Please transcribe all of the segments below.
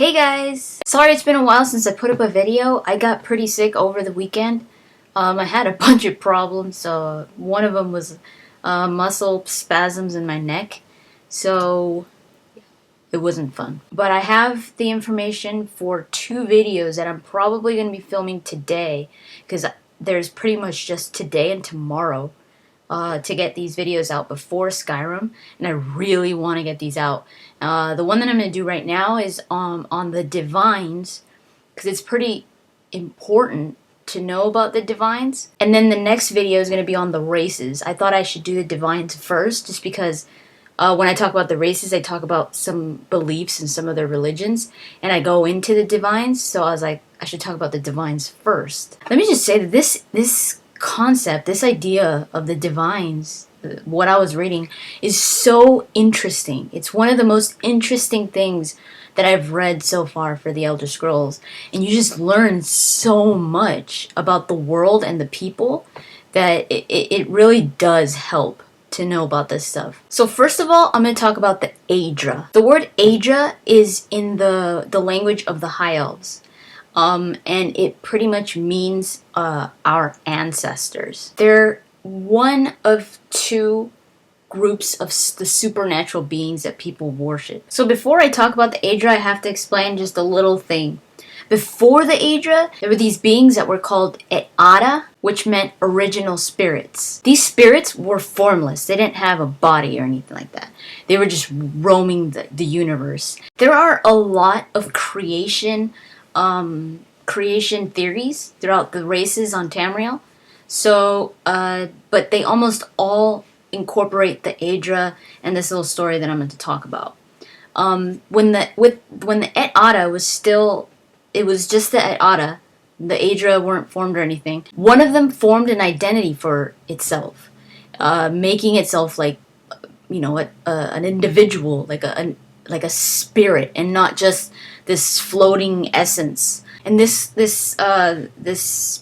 Hey guys! Sorry it's been a while since I put up a video. I got pretty sick over the weekend. I had a bunch of problems. So one of them was muscle spasms in my neck. So it wasn't fun. But I have the information for 2 videos that I'm probably going to be filming today. Because there's pretty much just today and tomorrow to get these videos out before Skyrim, and I really want to get these out. The one that I'm going to do right now is on the divines, because it's pretty important to know about the divines. And then the next video is going to be on the races. I thought I should do the divines first, just because when I talk about the races, I talk about some beliefs in some of their religions, and I go into the divines, so I was like, I should talk about the divines first. Let me just say that this concept, this idea of the divines, what I was reading, is so interesting. It's one of the most interesting things that I've read so far for the Elder Scrolls. And you just learn so much about the world and the people that it really does help to know about this stuff. So first of all, I'm going to talk about the Aedra. The word Aedra is in the language of the High Elves. And it pretty much means our ancestors. They're one of 2 groups of the supernatural beings that people worship. So before I talk about the Aedra, I have to explain just a little thing. Before the Aedra, there were these beings that were called Aedra, which meant original spirits. These spirits were formless. They didn't have a body or anything like that. They were just roaming the universe. There are a lot of creation theories throughout the races on Tamriel. So, but they almost all incorporate the Aedra and this little story that I'm going to talk about. When the Aedra was still, it was just the Aedra. The Aedra weren't formed or anything. One of them formed an identity for itself, making itself like, an individual, like a spirit, and not just this floating essence. And this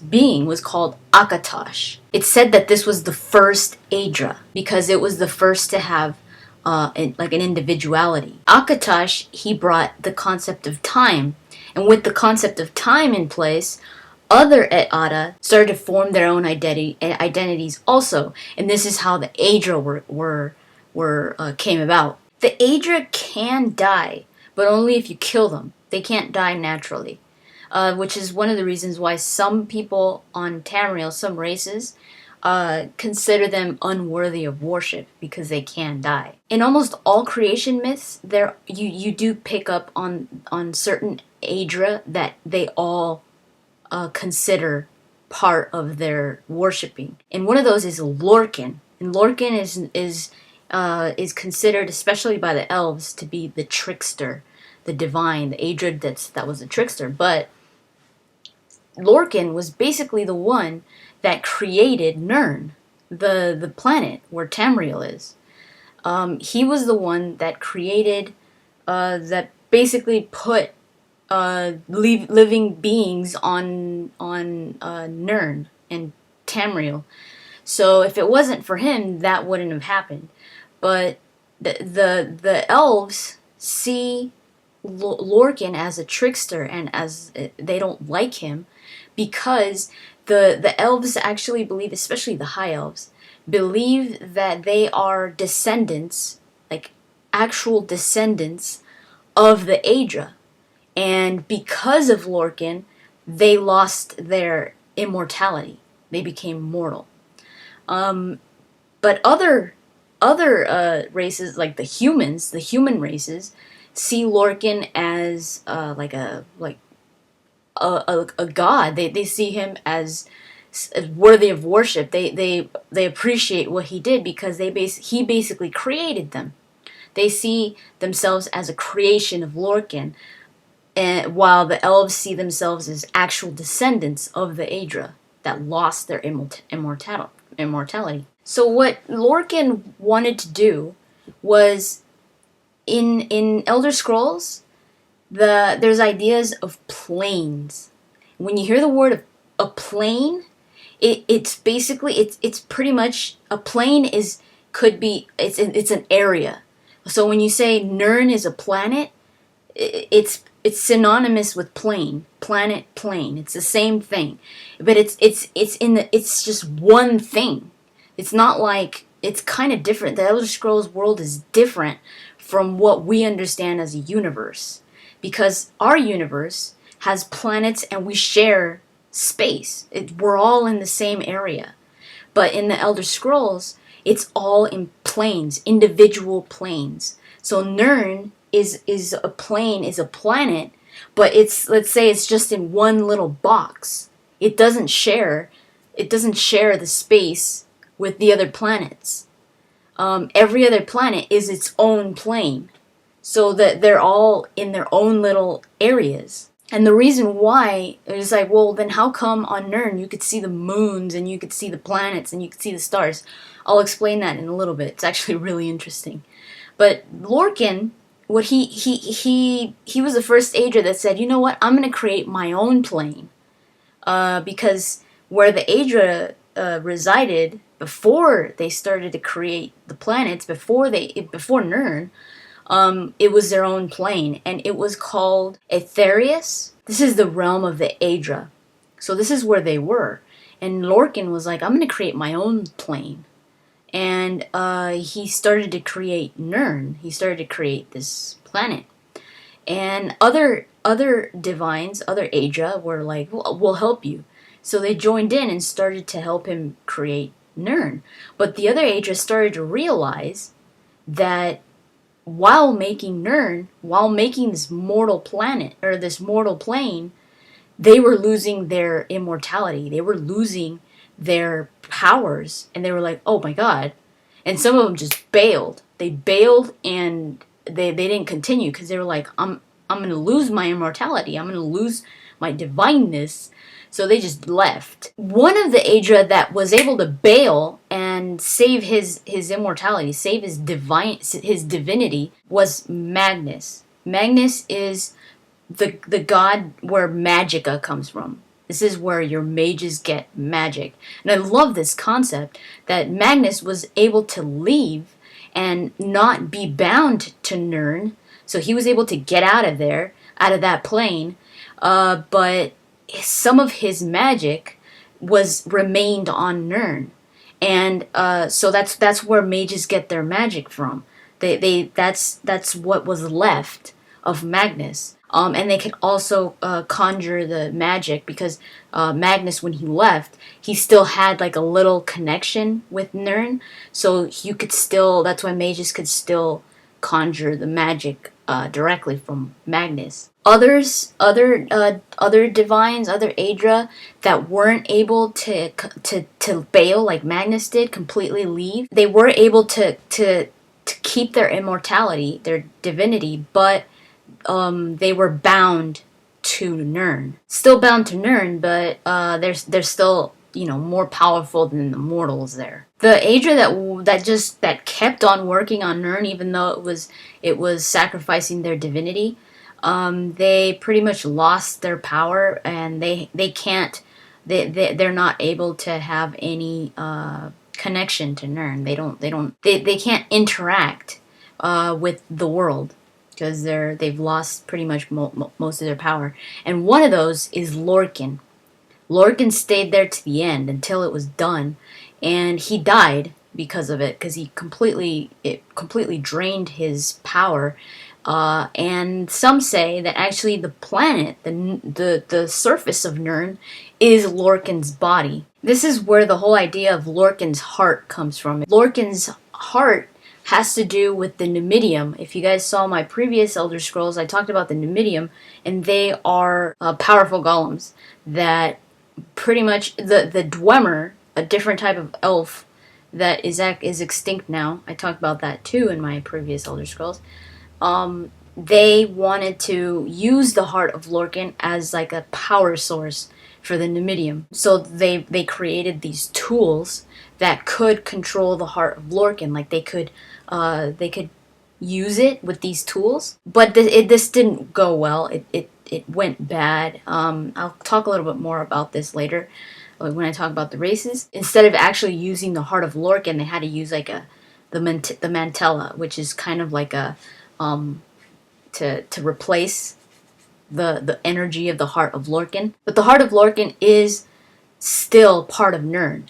being was called Akatosh. It's said that this was the first Aedra because it was the first to have an individuality. Akatosh, he brought the concept of time, and with the concept of time in place, other Aedra started to form their own identities also, and this is how the Aedra came about. The Aedra can die, but only if you kill them. They can't die naturally, which is one of the reasons why some people on Tamriel, some races, consider them unworthy of worship because they can die. In almost all creation myths, you do pick up on certain Aedra that they all consider part of their worshipping, and one of those is Lorcan. And Lorcan is considered, especially by the elves, to be the trickster, the divine, the Aedra that was a trickster. But Lorcan was basically the one that created Nirn, the planet where Tamriel is. He was the one that created, that basically put living beings on Nirn and Tamriel. So if it wasn't for him, that wouldn't have happened. But the elves see Lorcan as a trickster, and as they don't like him because the elves actually believe, especially the High Elves, believe that they are descendants, like actual descendants of the Aedra. And because of Lorcan, they lost their immortality. They became mortal. But other races, like the humans, the human races, see Lorcan as a god. They see him as worthy of worship. They appreciate what he did because he basically created them. They see themselves as a creation of Lorcan, and while the elves see themselves as actual descendants of the Aedra that lost their immortality. So what Lorcan wanted to do was, in Elder Scrolls, there's ideas of planes. When you hear the word of a plane, it's basically it's pretty much, a plane it's an area. So when you say Nirn is a planet, it's it's synonymous with plane, planet, plane. It's the same thing, but it's just one thing. It's not like, it's kind of different. The Elder Scrolls world is different from what we understand as a universe, because our universe has planets and we share space. We're all in the same area. But in the Elder Scrolls, it's all in planes, individual planes. So Nirn is a plane, is a planet, but let's say it's just in one little box. It doesn't share the space with the other planets. Every other planet is its own plane, so that they're all in their own little areas. And the reason why is like, well, then how come on Nirn you could see the moons and you could see the planets and you could see the stars? I'll explain that in a little bit. It's actually really interesting. But Lorcan, what he was the first Aedra that said, you know what, I'm gonna create my own plane, because where the Aedra resided before they started to create the planets, before Nirn, it was their own plane, and it was called Aetherius. This is the realm of the Aedra. So this is where they were. And Lorcan was like, I'm going to create my own plane. And he started to create Nirn. He started to create this planet. And other divines, other Aedra, were like, we'll help you. So they joined in and started to help him create Nirn. But the other Aedra started to realize that while making Nirn, while making this mortal planet, or this mortal plane, they were losing their immortality. They were losing their powers. And they were like, oh my god. And some of them just bailed. They bailed and they didn't continue, because they were like, I'm going to lose my immortality. I'm going to lose my divineness. So they just left. One of the Aedra that was able to bail and save his immortality, save his divinity, was Magnus. Magnus is the god where Magica comes from. This is where your mages get magic. And I love this concept that Magnus was able to leave and not be bound to Nirn. So he was able to get out of there, out of that plane, but some of his magic remained on Nirn, and so that's where mages get their magic from. That's what was left of Magnus, and they could also conjure the magic, because Magnus, when he left, he still had like a little connection with Nirn, so you could still. That's why mages could still conjure the magic directly from Magnus. Other divines, other Aedra that weren't able to bail like Magnus did, completely leave. They were able to keep their immortality, their divinity, but they were bound to Nirn. Still bound to Nirn, but they're still, more powerful than the mortals there. The Aedra that kept on working on Nirn, even though it was sacrificing their divinity, they pretty much lost their power, and they're not able to have any connection to Nirn. They can't interact with the world, because they've lost pretty much most of their power. And one of those is Lorcan. Lorcan stayed there to the end until it was done, and he died because of it, because it completely drained his power. And some say that actually the planet, the surface of Nirn, is Lorcan's body. This is where the whole idea of Lorcan's heart comes from. Lorcan's heart has to do with the Numidium. If you guys saw my previous Elder Scrolls, I talked about the Numidium, and they are powerful golems that pretty much the Dwemer, a different type of elf that is extinct now. I talked about that too in my previous Elder Scrolls. They wanted to use the heart of Lorcan as like a power source for the Numidium. So they created these tools that could control the heart of Lorcan. Like they could use it with these tools. But this didn't go well. It went bad. I'll talk a little bit more about this later, when I talk about the races. Instead of actually using the heart of Lorcan, they had to use like the mantella, which is kind of like a to replace the energy of the heart of Lorcan. But the heart of Lorcan is still part of Nirn.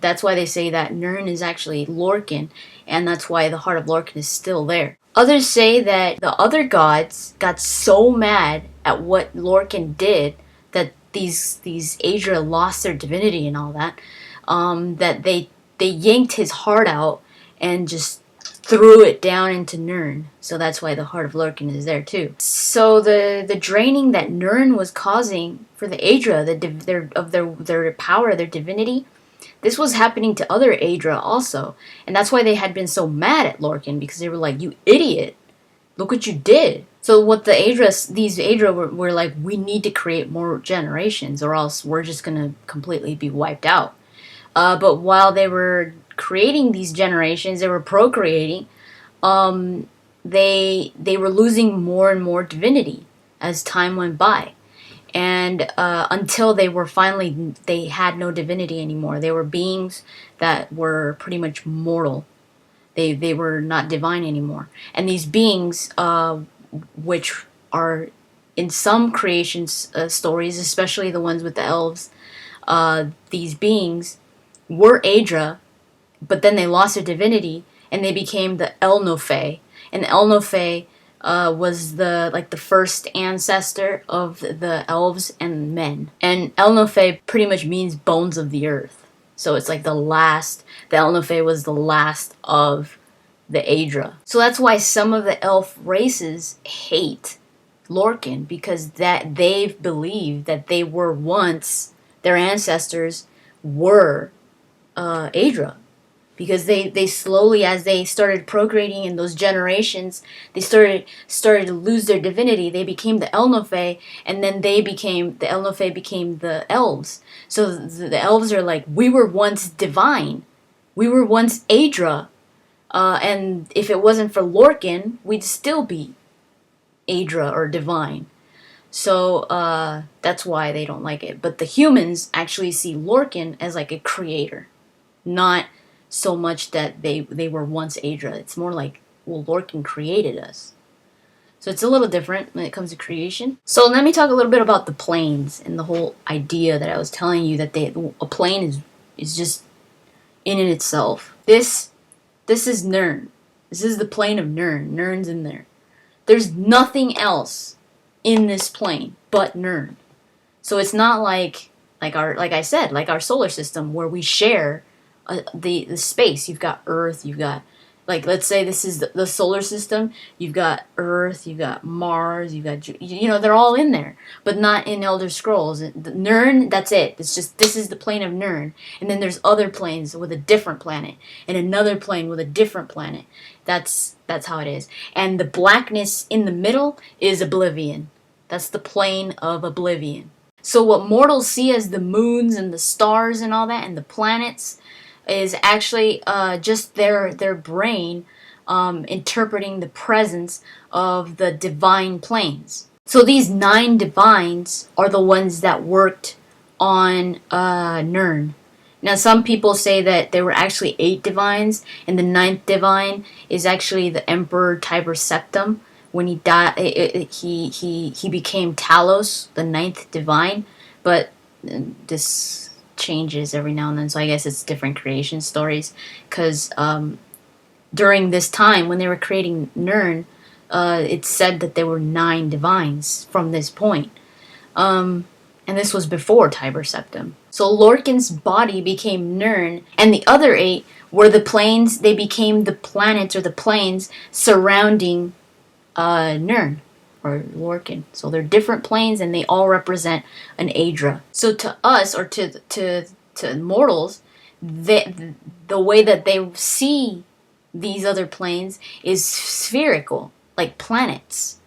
That's why they say that Nirn is actually Lorcan, and that's why the heart of Lorcan is still there. Others say that the other gods got so mad at what Lorcan did that these Aedra lost their divinity and all that, that they yanked his heart out and just threw it down into Nirn. So that's why the heart of Lorcan is there too. So the draining that Nirn was causing for the Aedra, their power, their divinity, this was happening to other Aedra also. And that's why they had been so mad at Lorcan, because they were like, you idiot, look what you did. So what these Aedra were like, we need to create more generations or else we're just going to completely be wiped out. But while they were creating these generations, they were procreating, they were losing more and more divinity as time went by. And until they had no divinity anymore. They were beings that were pretty much mortal. They were not divine anymore. And these beings, which are in some creation stories, especially the ones with the elves, these beings were Aedra, but then they lost their divinity and they became the Elnofe. And the Elnofe was the first ancestor of the elves and men. And Elnofe pretty much means bones of the earth. So it's like the Elnofe was the last of the Aedra. So that's why some of the elf races hate Lorcan, because that they've believed that they were once, their ancestors were Aedra. Because they slowly, as they started procreating in those generations, they started to lose their divinity. They became the Elnofe, and then the Elnofe became the elves. So the elves are like, we were once divine. We were once Aedra. And if it wasn't for Lorcan, we'd still be Aedra or divine. So that's why they don't like it. But the humans actually see Lorcan as like a creator, not so much that they were once Aedra. It's more like, well, Lorcan created us. So it's a little different when it comes to creation. So let me talk a little bit about the planes and the whole idea that I was telling you, that a plane is just in itself. This is Nirn. This is the plane of Nirn. Nirn's in there. There's nothing else in this plane but Nirn. So it's not like I said, like our solar system, where we share the space. You've got Earth, you've got, like, let's say this is the solar system. You've got Earth, you've got Mars, you've got, they're all in there, but not in Elder Scrolls. The Nirn, that's it. It's just, this is the plane of Nirn. And then there's other planes with a different planet, and another plane with a different planet. That's how it is. And the blackness in the middle is Oblivion. That's the plane of Oblivion. So what mortals see as the moons and the stars and all that, and the planets, is actually just their brain interpreting the presence of the divine planes. So these 9 divines are the ones that worked on Nirn. Now some people say that there were actually 8 divines, and the 9th divine is actually the Emperor Tiber Septim. When he died, he became Talos, the 9th divine, but this changes every now and then, so I guess it's different creation stories, because during this time when they were creating Nirn, it's said that there were 9 divines from this point, and this was before Tiber Septim. So Lorcan's body became Nirn, and the other 8 were the planes. They became the planets or the planes surrounding Nirn or Lorcan. So they're different planes, and they all represent an Aedra. So to us, or to mortals, the way that they see these other planes is spherical, like planets.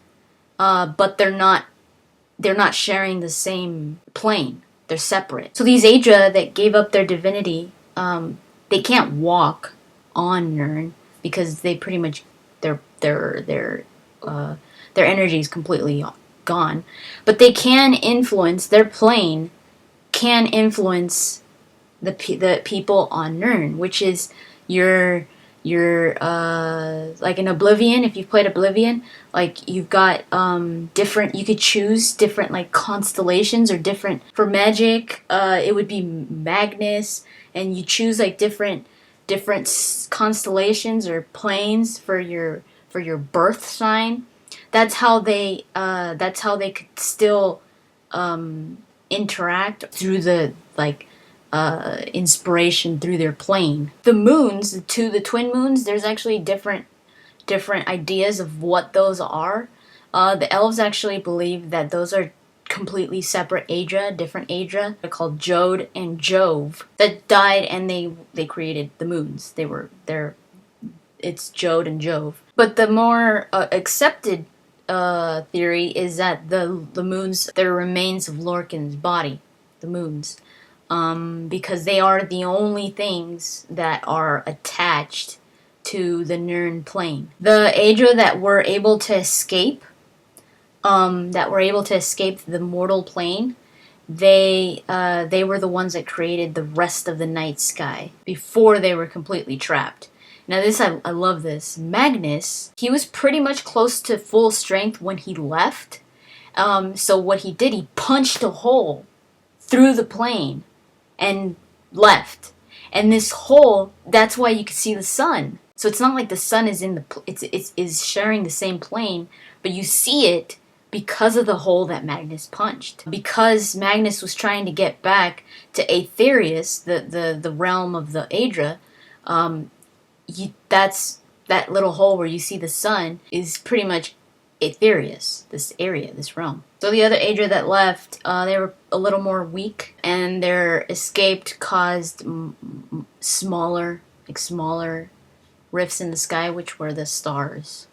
But they're not sharing the same plane. They're separate. So these Aedra that gave up their divinity, they can't walk on Nirn, because they pretty much their energy is completely gone. But they can influence, their plane can influence the people on Nirn, which is your You're like in Oblivion, if you've played Oblivion, like you've got different, you could choose different like constellations or different, for magic, it would be Magnus, and you choose like different constellations or planes for your birth sign. That's how they could still interact through the like inspiration through their plane. The moons, the twin moons, there's actually different ideas of what those are. The elves actually believe that those are completely separate Aedra, different Aedra. They're called Jode and Jove that died, and they created the moons. It's Jode and Jove. But the more accepted theory is that the moons, they're remains of Lorcan's body, the moons, because they are the only things that are attached to the Nirn plane. The Aedra that were able to escape, the mortal plane, they were the ones that created the rest of the night sky before they were completely trapped. Now this, I love this. Magnus, he was pretty much close to full strength when he left. So what he did, he punched a hole through the plane and left. And this hole, that's why you can see the sun. So it's not like the sun is in the is sharing the same plane, but you see it because of the hole that Magnus punched. Because Magnus was trying to get back to Aetherius, the realm of the Aedra, that's that little hole where you see the sun is pretty much Aetherius, this area, this realm. So the other Aedra that left, they were a little more weak, and their escape caused smaller rifts in the sky, which were the stars.